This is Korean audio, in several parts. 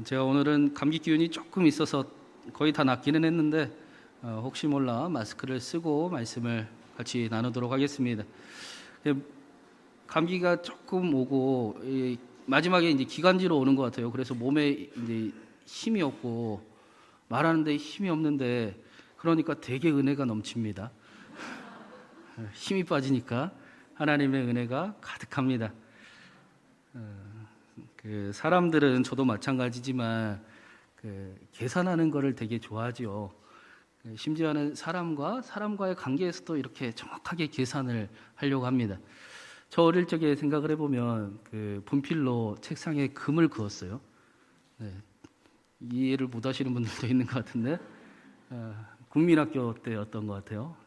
제가 오늘은 감기 기운이 조금 있어서 거의 다 낫기는 했는데 혹시 몰라 마스크를 쓰고 말씀을 같이 나누도록 하겠습니다. 예, 감기가 조금 오고 마지막에 이제 기관지로 오는 것 같아요. 그래서 몸에 이제 힘이 없고 말하는데 힘이 없는데 그러니까 되게 은혜가 넘칩니다. 힘이 빠지니까 하나님의 은혜가 가득합니다. 그 사람들은 저도 마찬가지지만 계산하는 거를 되게 좋아하죠. 심지어는 사람과의 관계에서도 이렇게 정확하게 계산을 하려고 합니다. 저 어릴 적에 생각을 해보면 분필로 책상에 금을 그었어요. 네, 이해를 못 하시는 분들도 있는 것 같은데 국민학교 때였던 것 같아요.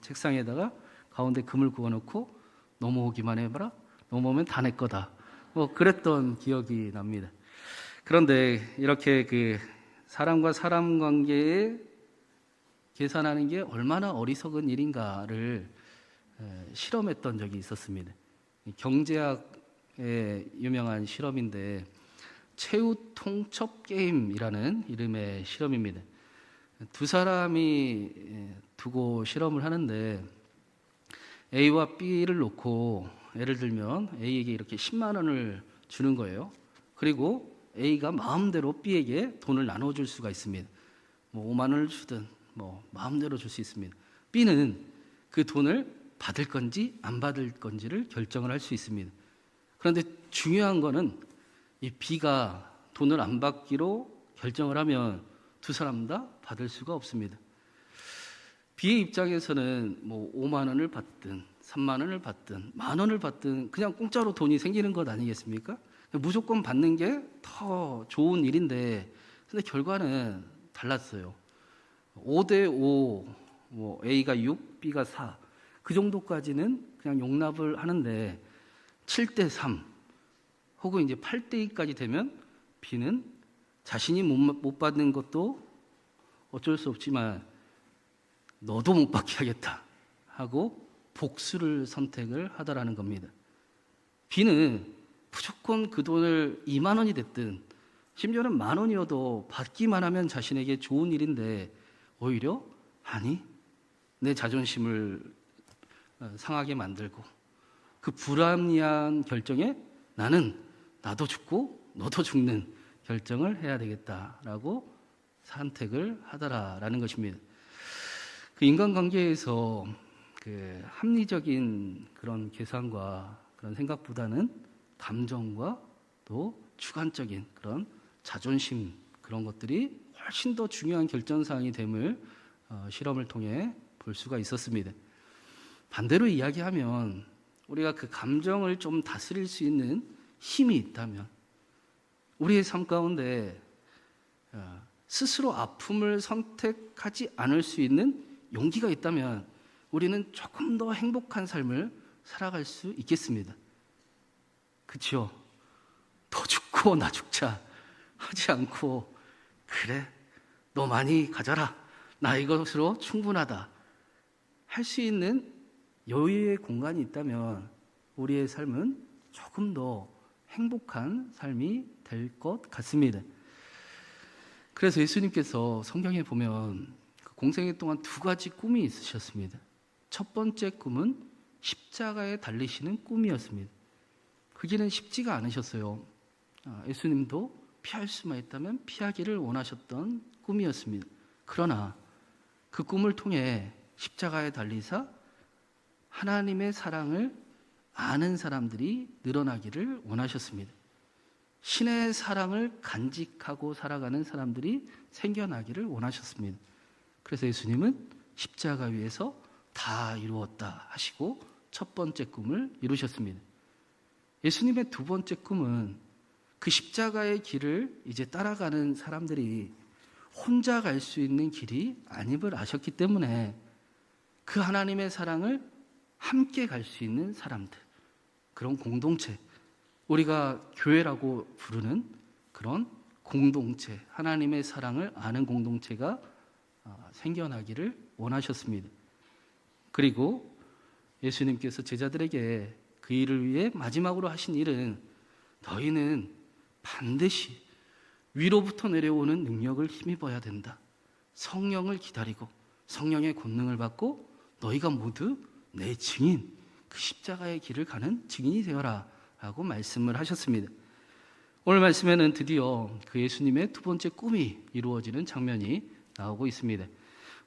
책상에다가 가운데 금을 그어놓고 넘어오기만 해봐라. 넘어오면 다 내 거다. 뭐 그랬던 기억이 납니다. 그런데 이렇게 사람과 사람 관계에 계산하는 게 얼마나 어리석은 일인가를 실험했던 적이 있었습니다. 경제학의 유명한 실험인데 최후 통첩 게임이라는 이름의 실험입니다. 두 사람이 두고 실험을 하는데 A와 B를 놓고 예를 들면 A에게 이렇게 10만 원을 주는 거예요. 그리고 A가 마음대로 B에게 돈을 나눠줄 수가 있습니다. 뭐 5만 원을 주든 뭐 마음대로 줄 수 있습니다. B는 그 돈을 받을 건지 안 받을 건지를 결정을 할 수 있습니다. 그런데 중요한 거는 이 B가 돈을 안 받기로 결정을 하면 두 사람 다 받을 수가 없습니다. B의 입장에서는 뭐 5만 원을 받든 3만 원을 받든 만 원을 받든 그냥 공짜로 돈이 생기는 것 아니겠습니까? 무조건 받는 게 더 좋은 일인데 근데 결과는 달랐어요. 5대 5, 뭐 A가 6, B가 4, 그 정도까지는 그냥 용납을 하는데 7대 3 혹은 이제 8대 2까지 되면 B는 자신이 못 받는 것도 어쩔 수 없지만 너도 못 받게 하겠다 하고 복수를 선택을 하더라는 겁니다. B는 무조건 그 돈을 2만 원이 됐든 심지어는 만 원이어도 받기만 하면 자신에게 좋은 일인데 오히려 아니 내 자존심을 상하게 만들고 그 불합리한 결정에 나도 죽고 너도 죽는 결정을 해야 되겠다라고 선택을 하더라라는 것입니다. 그 인간관계에서 합리적인 그런 계산과 그런 생각보다는 감정과 또 주관적인 그런 자존심 그런 것들이 훨씬 더 중요한 결정사항이 됨을 실험을 통해 볼 수가 있었습니다. 반대로 이야기하면 우리가 그 감정을 좀 다스릴 수 있는 힘이 있다면 우리의 삶 가운데 스스로 아픔을 선택하지 않을 수 있는 용기가 있다면 우리는 조금 더 행복한 삶을 살아갈 수 있겠습니다. 그렇죠? 너 죽고 나 죽자 하지 않고 그래 너 많이 가져라 나 이것으로 충분하다 할 수 있는 여유의 공간이 있다면 우리의 삶은 조금 더 행복한 삶이 될 것 같습니다. 그래서 예수님께서 성경에 보면 공생애 동안 두 가지 꿈이 있으셨습니다. 첫 번째 꿈은 십자가에 달리시는 꿈이었습니다. 그 길은 쉽지가 않으셨어요. 예수님도 피할 수만 있다면 피하기를 원하셨던 꿈이었습니다. 그러나 그 꿈을 통해 십자가에 달리사 하나님의 사랑을 아는 사람들이 늘어나기를 원하셨습니다. 신의 사랑을 간직하고 살아가는 사람들이 생겨나기를 원하셨습니다. 그래서 예수님은 십자가 위에서 다 이루었다 하시고 첫 번째 꿈을 이루셨습니다. 예수님의 두 번째 꿈은 그 십자가의 길을 이제 따라가는 사람들이 혼자 갈 수 있는 길이 아님을 아셨기 때문에 그 하나님의 사랑을 함께 갈 수 있는 사람들, 그런 공동체, 우리가 교회라고 부르는 그런 공동체, 하나님의 사랑을 아는 공동체가 생겨나기를 원하셨습니다. 그리고 예수님께서 제자들에게 그 일을 위해 마지막으로 하신 일은 너희는 반드시 위로부터 내려오는 능력을 힘입어야 된다. 성령을 기다리고 성령의 권능을 받고 너희가 모두 내 증인, 그 십자가의 길을 가는 증인이 되어라 라고 말씀을 하셨습니다. 오늘 말씀에는 드디어 그 예수님의 두 번째 꿈이 이루어지는 장면이 나오고 있습니다.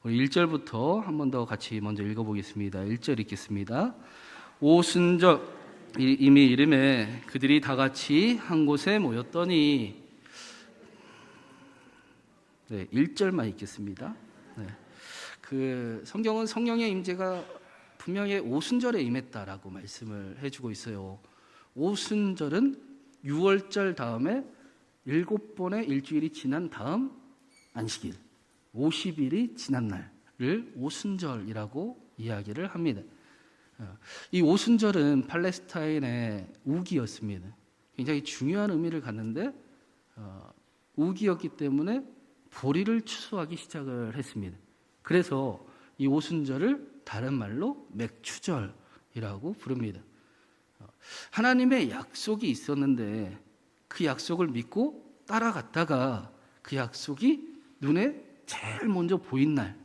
우리 1절부터 한 번 더 같이 먼저 읽어보겠습니다. 1절 읽겠습니다. 오순절 이미 이름에 그들이 다 같이 한 곳에 모였더니, 네, 1절만 읽겠습니다. 네. 그 성경은 성령의 임재가 분명히 오순절에 임했다라고 말씀을 해주고 있어요. 오순절은 6월절 다음에 7번의 일주일이 지난 다음 안식일, 50일이 지난 날을 오순절이라고 이야기를 합니다. 이 오순절은 팔레스타인의 우기였습니다. 굉장히 중요한 의미를 갖는데 우기였기 때문에 보리를 추수하기 시작을 했습니다. 그래서 이 오순절을 다른 말로 맥추절이라고 부릅니다. 하나님의 약속이 있었는데 그 약속을 믿고 따라갔다가 그 약속이 눈에 제일 먼저 보인 날,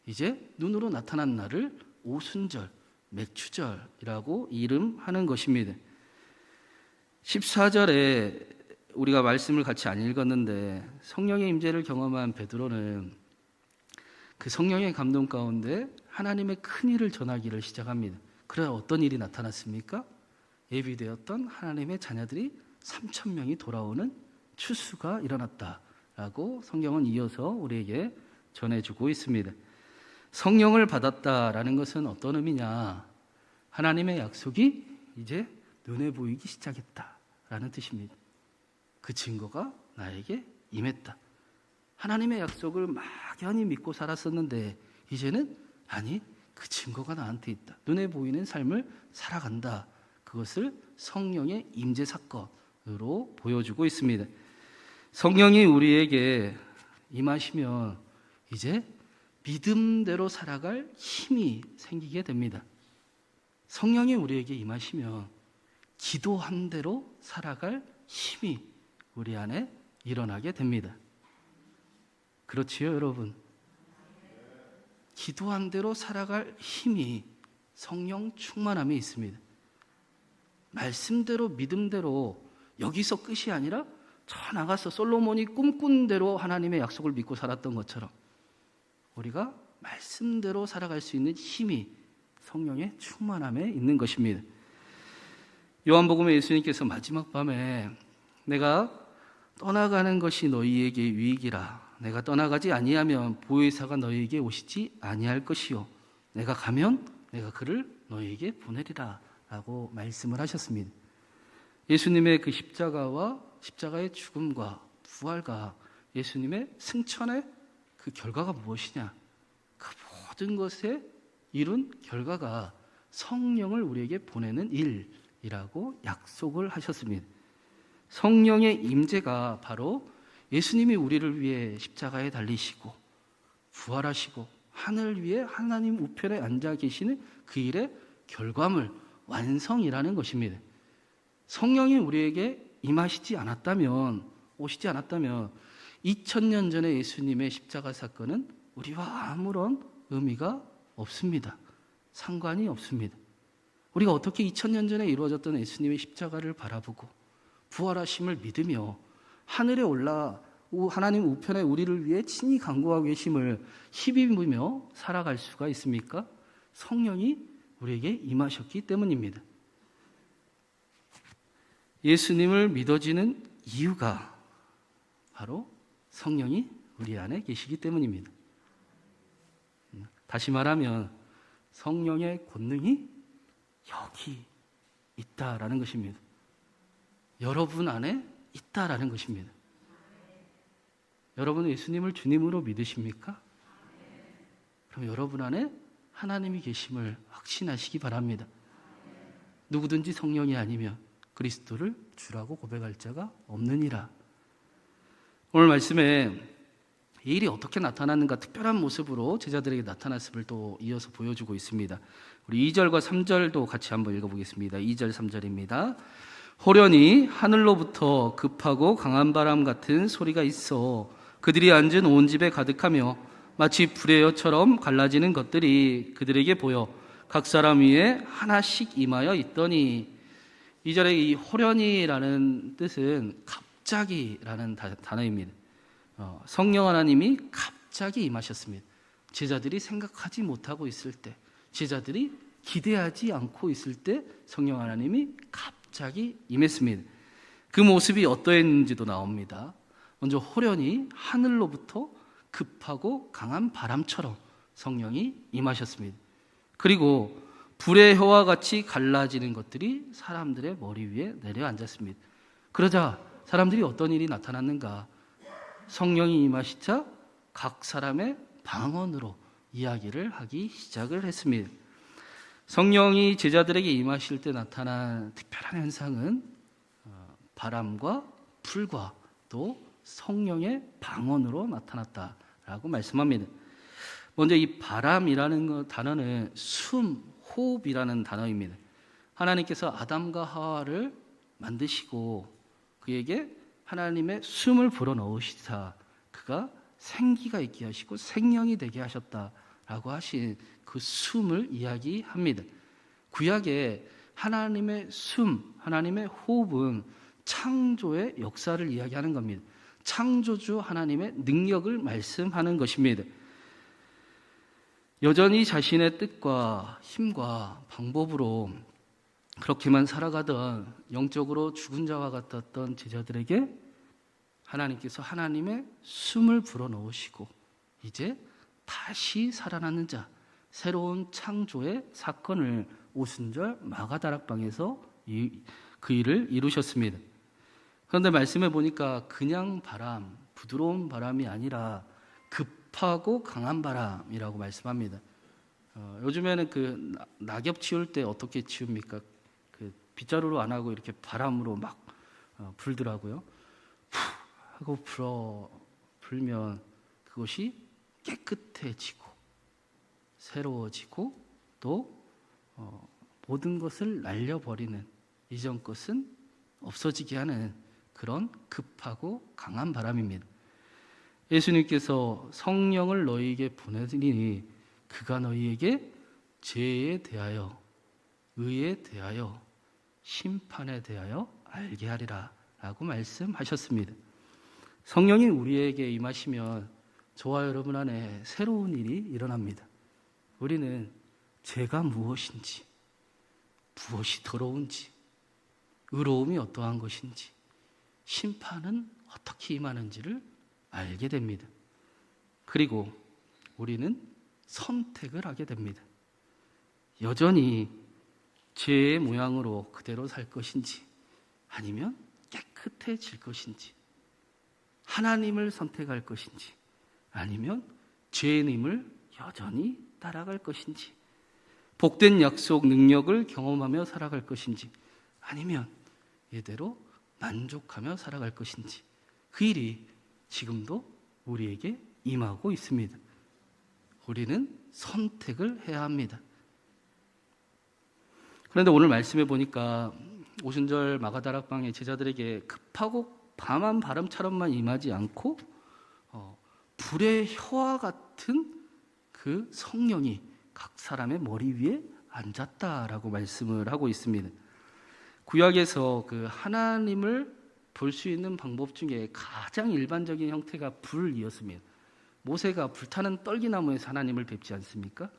이제 눈으로 나타난 날을 오순절, 맥추절이라고 이름하는 것입니다. 14절에 우리가 말씀을 같이 안 읽었는데 성령의 임재를 경험한 베드로는 그 성령의 감동 가운데 하나님의 큰 일을 전하기를 시작합니다. 그래야 어떤 일이 나타났습니까? 예비되었던 하나님의 자녀들이 3,000명이 돌아오는 추수가 일어났다라고 성경은 이어서 우리에게 전해주고 있습니다. 성령을 받았다라는 것은 어떤 의미냐? 하나님의 약속이 이제 눈에 보이기 시작했다라는 뜻입니다. 그 증거가 나에게 임했다. 하나님의 약속을 막연히 믿고 살았었는데 이제는 아니, 그 증거가 나한테 있다. 눈에 보이는 삶을 살아간다. 그것을 성령의 임재 사건으로 보여주고 있습니다. 성령이 우리에게 임하시면 이제 믿음대로 살아갈 힘이 생기게 됩니다. 성령이 우리에게 임하시면 기도한 대로 살아갈 힘이 우리 안에 일어나게 됩니다. 그렇지요, 여러분? 기도한 대로 살아갈 힘이 성령 충만함에 있습니다. 말씀대로 믿음대로 여기서 끝이 아니라 저 나가서 솔로몬이 꿈꾼 대로 하나님의 약속을 믿고 살았던 것처럼 우리가 말씀대로 살아갈 수 있는 힘이 성령의 충만함에 있는 것입니다. 요한복음에 예수님께서 마지막 밤에 내가 떠나가는 것이 너희에게 유익이라. 내가 떠나가지 아니하면 보혜사가 너희에게 오시지 아니할 것이요. 내가 가면 내가 그를 너희에게 보내리라 라고 말씀을 하셨습니다. 예수님의 그 십자가와 십자가의 죽음과 부활과 예수님의 승천의 그 결과가 무엇이냐? 그 모든 것에 이룬 결과가 성령을 우리에게 보내는 일이라고 약속을 하셨습니다. 성령의 임재가 바로 예수님이 우리를 위해 십자가에 달리시고 부활하시고 하늘 위에 하나님 우편에 앉아 계시는 그 일의 결과물, 완성이라는 것입니다. 성령이 우리에게 임하시지 않았다면, 오시지 않았다면 2000년 전에 예수님의 십자가 사건은 우리와 아무런 의미가 없습니다. 상관이 없습니다. 우리가 어떻게 2000년 전에 이루어졌던 예수님의 십자가를 바라보고 부활하심을 믿으며 하늘에 올라 하나님 우편에 우리를 위해 친히 간구하고 계심을 힘입으며 살아갈 수가 있습니까? 성령이 우리에게 임하셨기 때문입니다. 예수님을 믿어지는 이유가 바로 성령이 우리 안에 계시기 때문입니다. 다시 말하면 성령의 권능이 여기 있다라는 것입니다. 여러분 안에 있다라는 것입니다. 여러분은 예수님을 주님으로 믿으십니까? 그럼 여러분 안에 하나님이 계심을 확신하시기 바랍니다. 누구든지 성령이 아니면 그리스도를 주라고 고백할 자가 없느니라. 오늘 말씀에 이 일이 어떻게 나타났는가 특별한 모습으로 제자들에게 나타났음을 또 이어서 보여주고 있습니다. 우리 2절과 3절도 같이 한번 읽어보겠습니다. 2절, 3절입니다. 호련히 하늘로부터 급하고 강한 바람 같은 소리가 있어 그들이 앉은 온 집에 가득하며 마치 불의 여처럼 갈라지는 것들이 그들에게 보여 각 사람 위에 하나씩 임하여 있더니, 이 절에 이 호련히라는 뜻은 갑자기라는 단어입니다. 성령 하나님이 갑자기 임하셨습니다. 제자들이 생각하지 못하고 있을 때, 제자들이 기대하지 않고 있을 때 성령 하나님이 갑자기 임했습니다. 그 모습이 어떠했는지도 나옵니다. 먼저 호련히 하늘로부터 급하고 강한 바람처럼 성령이 임하셨습니다. 그리고 불의 혀와 같이 갈라지는 것들이 사람들의 머리 위에 내려앉았습니다. 그러자 사람들이 어떤 일이 나타났는가? 성령이 임하시자 각 사람의 방언으로 이야기를 하기 시작을 했습니다. 성령이 제자들에게 임하실 때 나타난 특별한 현상은 바람과 불과 또 성령의 방언으로 나타났다라고 말씀합니다. 먼저 이 바람이라는 단어는 숨, 호흡이라는 단어입니다. 하나님께서 아담과 하와를 만드시고 그에게 하나님의 숨을 불어넣으시사 그가 생기가 있게 하시고 생명이 되게 하셨다라고 하신 그 숨을 이야기합니다. 구약에 하나님의 숨, 하나님의 호흡은 창조의 역사를 이야기하는 겁니다. 창조주 하나님의 능력을 말씀하는 것입니다. 여전히 자신의 뜻과 힘과 방법으로 그렇게만 살아가던 영적으로 죽은 자와 같았던 제자들에게 하나님께서 하나님의 숨을 불어넣으시고 이제 다시 살아나는 자, 새로운 창조의 사건을 오순절 마가다락방에서 그 일을 이루셨습니다. 그런데 말씀해 보니까 그냥 바람, 부드러운 바람이 아니라 급하고 강한 바람이라고 말씀합니다. 요즘에는 그 낙엽 치울 때 어떻게 치웁니까? 그 빗자루로 안 하고 이렇게 바람으로 막 불더라고요. 푸 하고 불면 그것이 깨끗해지고 새로워지고 또 모든 것을 날려버리는, 이전 것은 없어지게 하는 그런 급하고 강한 바람입니다. 예수님께서 성령을 너희에게 보내리니 그가 너희에게 죄에 대하여, 의에 대하여, 심판에 대하여 알게 하리라 라고 말씀하셨습니다. 성령이 우리에게 임하시면 저와 여러분 안에 새로운 일이 일어납니다. 우리는 죄가 무엇인지, 무엇이 더러운지, 의로움이 어떠한 것인지, 심판은 어떻게 임하는지를 알게 됩니다. 그리고 우리는 선택을 하게 됩니다. 여전히 죄의 모양으로 그대로 살 것인지 아니면 깨끗해질 것인지, 하나님을 선택할 것인지 아니면 죄인임을 여전히 따라갈 것인지, 복된 약속 능력을 경험하며 살아갈 것인지 아니면 이대로 만족하며 살아갈 것인지, 그 일이 지금도 우리에게 임하고 있습니다. 우리는 선택을 해야 합니다. 그런데 오늘 말씀해 보니까 오순절 마가다락방의 제자들에게 급하고 밤한 바람처럼만 임하지 않고 불의 혀와 같은 그 성령이 각 사람의 머리 위에 앉았다라고 말씀을 하고 있습니다. 구약에서 그 하나님을 볼 수 있는 방법 중에 가장 일반적인 형태가 불이었습니다. 모세가 불타는 떨기나무에서 하나님을 뵙지 않습니까?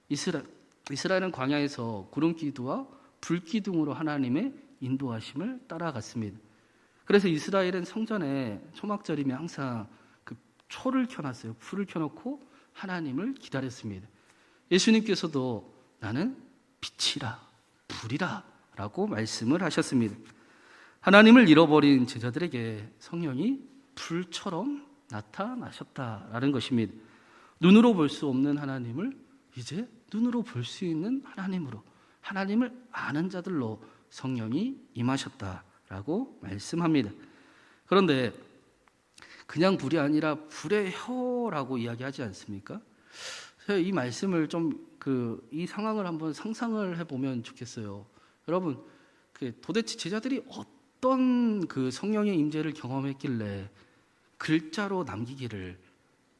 이스라엘은 광야에서 구름기둥과 불기둥으로 하나님의 인도하심을 따라갔습니다. 그래서 이스라엘은 성전에 초막절이면 항상 그 초를 켜놨어요. 불을 켜놓고 하나님을 기다렸습니다. 예수님께서도 나는 빛이라, 불이라 라고 말씀을 하셨습니다. 하나님을 잃어버린 제자들에게 성령이 불처럼 나타나셨다라는 것입니다. 눈으로 볼 수 없는 하나님을 이제 눈으로 볼 수 있는 하나님으로, 하나님을 아는 자들로 성령이 임하셨다라고 말씀합니다. 그런데 그냥 불이 아니라 불의 혀라고 이야기하지 않습니까? 이 말씀을 이 상황을 한번 상상을 해보면 좋겠어요. 여러분, 도대체 제자들이 어떤 그 성령의 임재를 경험했길래 글자로 남기기를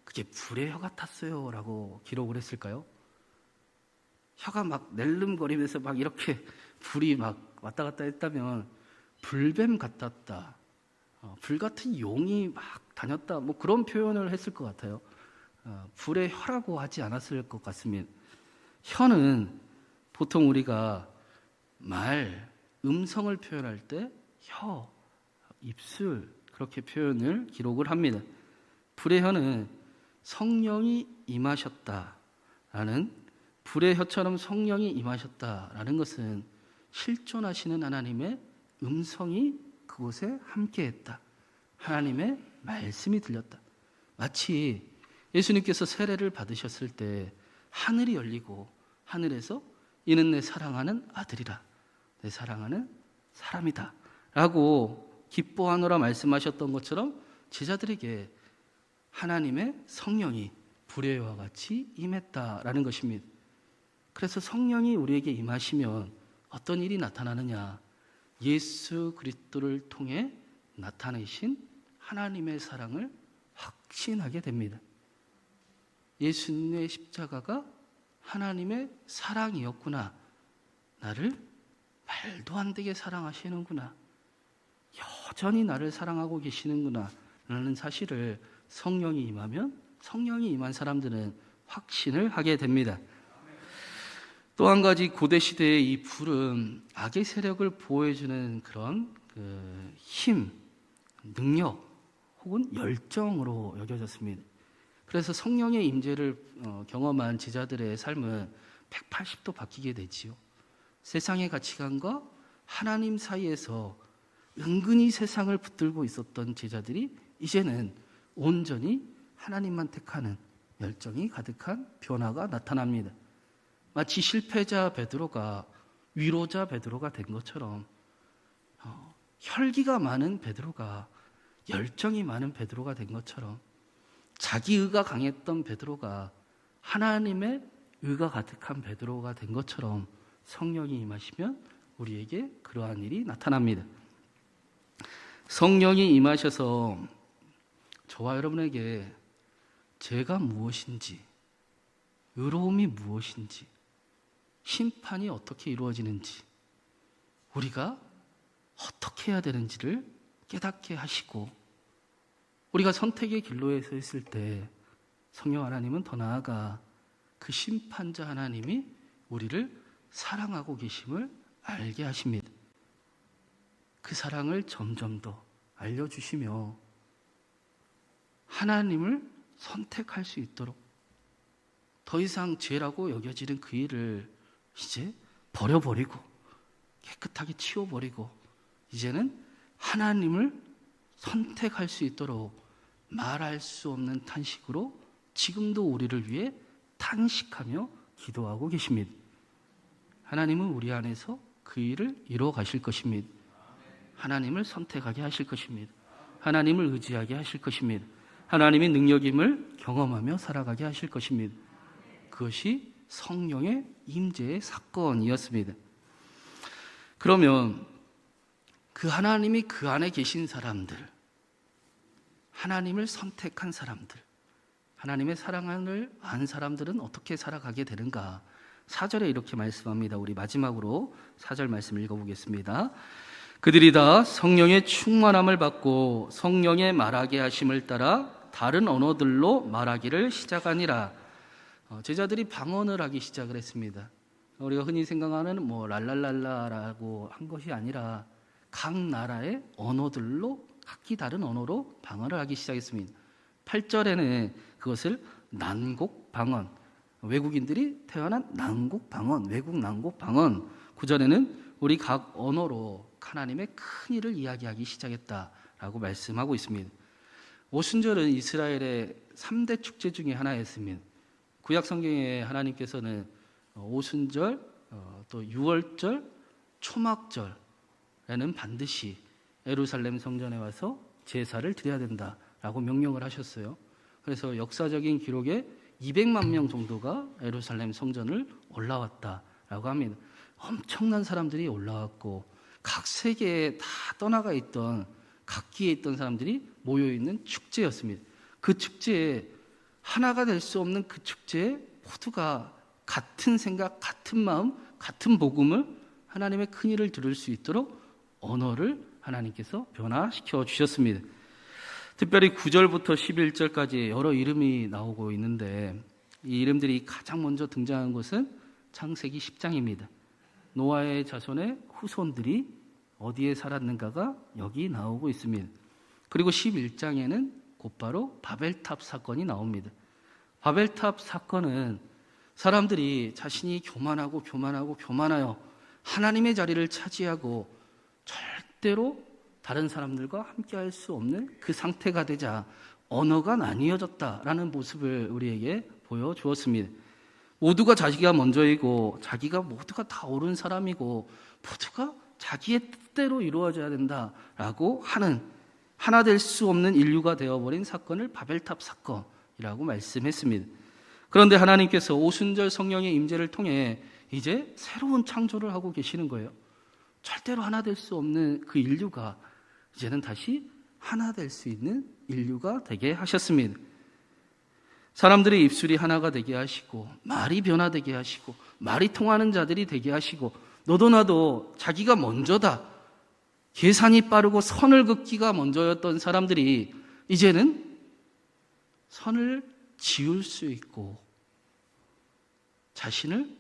그게 불의 혀 같았어요 라고 기록을 했을까요? 혀가 막 낼름거리면서 막 이렇게 불이 막 왔다 갔다 했다면 불뱀 같았다, 불같은 용이 막 다녔다, 뭐 그런 표현을 했을 것 같아요. 불의 혀라고 하지 않았을 것 같습니다. 혀는 보통 우리가 음성을 표현할 때 혀, 입술 그렇게 표현을 기록을 합니다. 불의 혀는 성령이 임하셨다라는, 불의 혀처럼 성령이 임하셨다라는 것은 실존하시는 하나님의 음성이 그곳에 함께했다, 하나님의 말씀이 들렸다. 마치 예수님께서 세례를 받으셨을 때 하늘이 열리고 하늘에서 이는 내 사랑하는 아들이라, 내 사랑하는 사람이다 라고 기뻐하노라 말씀하셨던 것처럼 제자들에게 하나님의 성령이 불의 혀와 같이 임했다라는 것입니다. 그래서 성령이 우리에게 임하시면 어떤 일이 나타나느냐, 예수 그리스도를 통해 나타내신 하나님의 사랑을 확신하게 됩니다. 예수님의 십자가가 하나님의 사랑이었구나, 나를 말도 안 되게 사랑하시는구나, 여전히 나를 사랑하고 계시는구나 라는 사실을 성령이 임하면, 성령이 임한 사람들은 확신을 하게 됩니다. 또 한 가지, 고대 시대의 이 불은 악의 세력을 보호해주는 그런 힘, 능력 혹은 열정으로 여겨졌습니다. 그래서 성령의 임재를 경험한 제자들의 삶은 180도 바뀌게 되지요. 세상의 가치관과 하나님 사이에서 은근히 세상을 붙들고 있었던 제자들이 이제는 온전히 하나님만 택하는 열정이 가득한 변화가 나타납니다. 마치 실패자 베드로가 위로자 베드로가 된 것처럼 혈기가 많은 베드로가 열정이 많은 베드로가 된 것처럼, 자기의가 강했던 베드로가 하나님의 의가 가득한 베드로가 된 것처럼 성령이 임하시면 우리에게 그러한 일이 나타납니다. 성령이 임하셔서 저와 여러분에게 죄가 무엇인지, 의로움이 무엇인지, 심판이 어떻게 이루어지는지, 우리가 어떻게 해야 되는지를 깨닫게 하시고, 우리가 선택의 길로에 서 있을 때 성령 하나님은 더 나아가 그 심판자 하나님이 우리를 사랑하고 계심을 알게 하십니다. 그 사랑을 점점 더 알려주시며 하나님을 선택할 수 있도록, 더 이상 죄라고 여겨지는 그 일을 이제 버려버리고 깨끗하게 치워버리고 이제는 하나님을 선택할 수 있도록 말할 수 없는 탄식으로 지금도 우리를 위해 탄식하며 기도하고 계십니다. 하나님은 우리 안에서 그 일을 이루어 가실 것입니다. 하나님을 선택하게 하실 것입니다. 하나님을 의지하게 하실 것입니다. 하나님의 능력임을 경험하며 살아가게 하실 것입니다. 그것이 성령의 임재의 사건이었습니다. 그러면 그 하나님이 그 안에 계신 사람들, 하나님을 선택한 사람들, 하나님의 사랑을 안 사람들은 어떻게 살아가게 되는가? 4절에 이렇게 말씀합니다. 우리 마지막으로 4절 말씀 읽어보겠습니다. 그들이 다 성령의 충만함을 받고 성령의 말하게 하심을 따라 다른 언어들로 말하기를 시작하니라. 제자들이 방언을 하기 시작을 했습니다. 우리가 흔히 생각하는 뭐 랄랄랄라라고 한 것이 아니라 각 나라의 언어들로, 각기 다른 언어로 방언을 하기 시작했습니다. 8절에는 그것을 난곡 방언, 외국인들이 태어난 난곡 방언, 외국 난곡 방언. 9절에는 우리 각 언어로 하나님의 큰 일을 이야기하기 시작했다라고 말씀하고 있습니다. 오순절은 이스라엘의 3대 축제 중에 하나였습니다. 구약 성경에 하나님께서는 오순절, 또 유월절, 초막절에는 반드시 예루살렘 성전에 와서 제사를 드려야 된다라고 명령을 하셨어요. 그래서 역사적인 기록에 200만 명 정도가 예루살렘 성전을 올라왔다라고 합니다. 엄청난 사람들이 올라왔고 각 세계에 다 떠나가 있던 각기에 있던 사람들이 모여있는 축제였습니다. 그 축제에 하나가 될 수 없는 그 축제에 모두가 같은 생각, 같은 마음, 같은 복음을 하나님의 큰 일을 들을 수 있도록 언어를 하나님께서 변화시켜 주셨습니다. 특별히 9절부터 11절까지 여러 이름이 나오고 있는데 이 이름들이 가장 먼저 등장한 것은 창세기 10장입니다. 노아의 자손의 후손들이 어디에 살았는가가 여기 나오고 있습니다. 그리고 11장에는 곧바로 바벨탑 사건이 나옵니다. 바벨탑 사건은 사람들이 자신이 교만하여 하나님의 자리를 차지하고 절대로 다른 사람들과 함께할 수 없는 그 상태가 되자 언어가 나뉘어졌다라는 모습을 우리에게 보여주었습니다. 모두가 자기가 먼저이고 자기가 모두가 다 옳은 사람이고 모두가 자기의 뜻대로 이루어져야 된다라고 하는 하나 될 수 없는 인류가 되어버린 사건을 바벨탑 사건이라고 말씀했습니다. 그런데 하나님께서 오순절 성령의 임재를 통해 이제 새로운 창조를 하고 계시는 거예요. 절대로 하나 될 수 없는 그 인류가 이제는 다시 하나 될 수 있는 인류가 되게 하셨습니다. 사람들의 입술이 하나가 되게 하시고 말이 변화되게 하시고 말이 통하는 자들이 되게 하시고 너도 나도 자기가 먼저다, 계산이 빠르고 선을 긋기가 먼저였던 사람들이 이제는 선을 지을 수 있고 자신을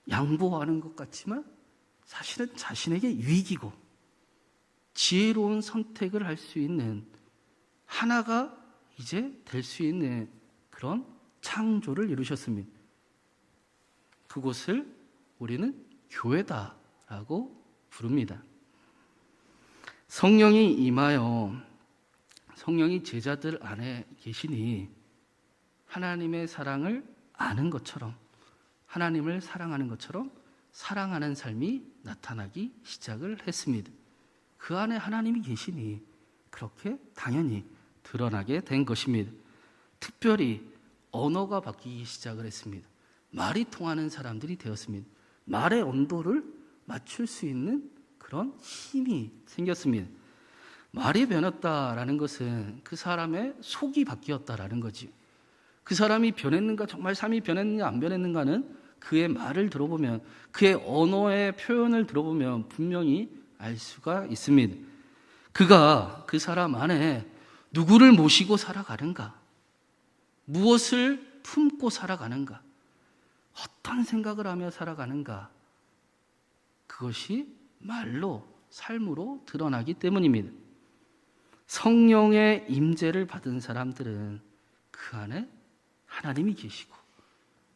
양보하는 것 같지만 사실은 자신에게 유익이고 지혜로운 선택을 할 수 있는 하나가 이제 될 수 있는 그런 창조를 이루셨습니다. 그곳을 우리는 교회다라고 부릅니다. 성령이 임하여 성령이 제자들 안에 계시니 하나님의 사랑을 아는 것처럼 하나님을 사랑하는 것처럼 사랑하는 삶이 나타나기 시작을 했습니다. 그 안에 하나님이 계시니 그렇게 당연히 드러나게 된 것입니다. 특별히 언어가 바뀌기 시작을 했습니다. 말이 통하는 사람들이 되었습니다. 말의 온도를 맞출 수 있는 그런 힘이 생겼습니다. 말이 변했다라는 것은 그 사람의 속이 바뀌었다라는 거지. 그 사람이 변했는가, 정말 삶이 변했는가 안 변했는가는 그의 말을 들어보면, 그의 언어의 표현을 들어보면 분명히 알 수가 있습니다. 그가 그 사람 안에 누구를 모시고 살아가는가, 무엇을 품고 살아가는가, 어떤 생각을 하며 살아가는가, 그것이 말로, 삶으로 드러나기 때문입니다. 성령의 임재를 받은 사람들은 그 안에 하나님이 계시고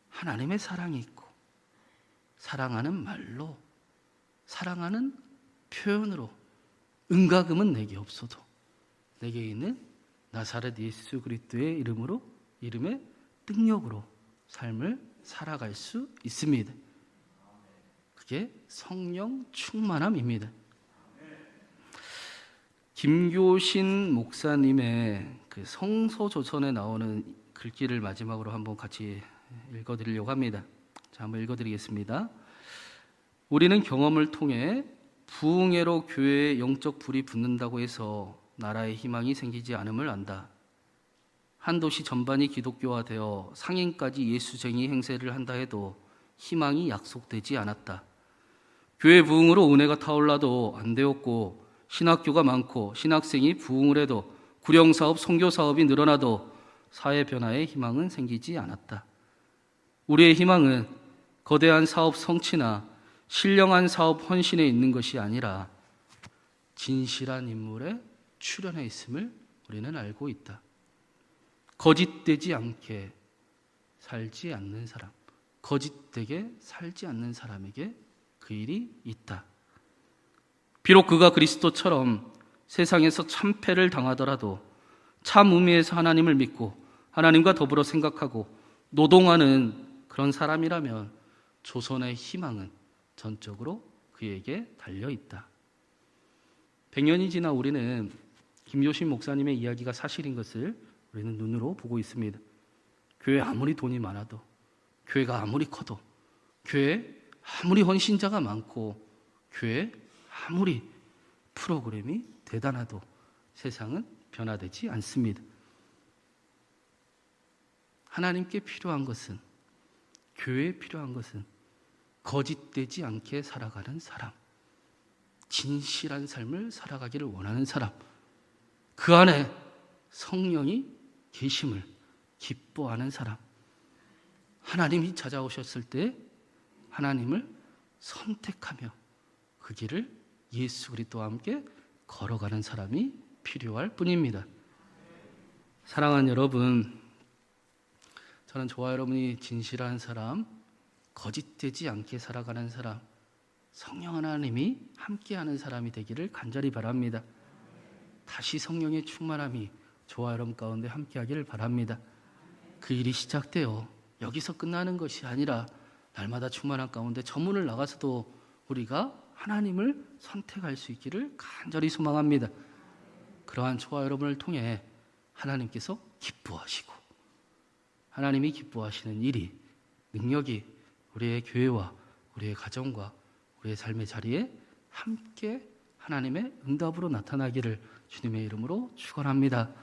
하나님의 사랑이 있고 사랑하는 말로, 사랑하는 표현으로 은가금은 내게 없어도 내게 있는 나사렛 예수 그리스도의 이름의 능력으로 삶을 살아갈 수 있습니다. 그게 성령 충만함입니다. 김교신 목사님의 그 성서조선에 나오는 글귀를 마지막으로 한번 같이 읽어드리려고 합니다. 자, 한번 읽어드리겠습니다. 우리는 경험을 통해 부흥회로 교회에 영적 불이 붙는다고 해서 나라의 희망이 생기지 않음을 안다. 한 도시 전반이 기독교화되어 상인까지 예수쟁이 행세를 한다 해도 희망이 약속되지 않았다. 교회 부흥으로 은혜가 타올라도 안 되었고, 신학교가 많고 신학생이 부흥을 해도 구령사업, 선교사업이 늘어나도 사회 변화의 희망은 생기지 않았다. 우리의 희망은 거대한 사업 성취나 신령한 사업 헌신에 있는 것이 아니라 진실한 인물의 출현에 있음을 우리는 알고 있다. 거짓되지 않게 살지 않는 사람, 거짓되게 살지 않는 사람에게 그 일이 있다. 비록 그가 그리스도처럼 세상에서 참패를 당하더라도 참 의미에서 하나님을 믿고 하나님과 더불어 생각하고 노동하는 그런 사람이라면 조선의 희망은 전적으로 그에게 달려있다. 100년이 지나 우리는 김효신 목사님의 이야기가 사실인 것을 우리는 눈으로 보고 있습니다. 교회 아무리 돈이 많아도, 교회가 아무리 커도, 교회 아무리 헌신자가 많고, 교회 아무리 프로그램이 대단하도 세상은 변화되지 않습니다. 하나님께 필요한 것은, 교회에 필요한 것은 거짓되지 않게 살아가는 사람, 진실한 삶을 살아가기를 원하는 사람, 그 안에 성령이 계심을 기뻐하는 사람, 하나님이 찾아오셨을 때 하나님을 선택하며 그 길을 예수 그리스도와 함께 걸어가는 사람이 필요할 뿐입니다. 사랑하는 여러분, 저는 저와 여러분이 진실한 사람, 거짓되지 않게 살아가는 사람, 성령 하나님이 함께하는 사람이 되기를 간절히 바랍니다. 다시 성령의 충만함이 저와 여러분 가운데 함께하기를 바랍니다. 그 일이 시작되어 여기서 끝나는 것이 아니라 날마다 충만한 가운데 저 문을 나가서도 우리가 하나님을 선택할 수 있기를 간절히 소망합니다. 그러한 저와 여러분을 통해 하나님께서 기뻐하시고 하나님이 기뻐하시는 일이, 능력이 우리의 교회와 우리의 가정과 우리의 삶의 자리에 함께 하나님의 응답으로 나타나기를 주님의 이름으로 축원합니다.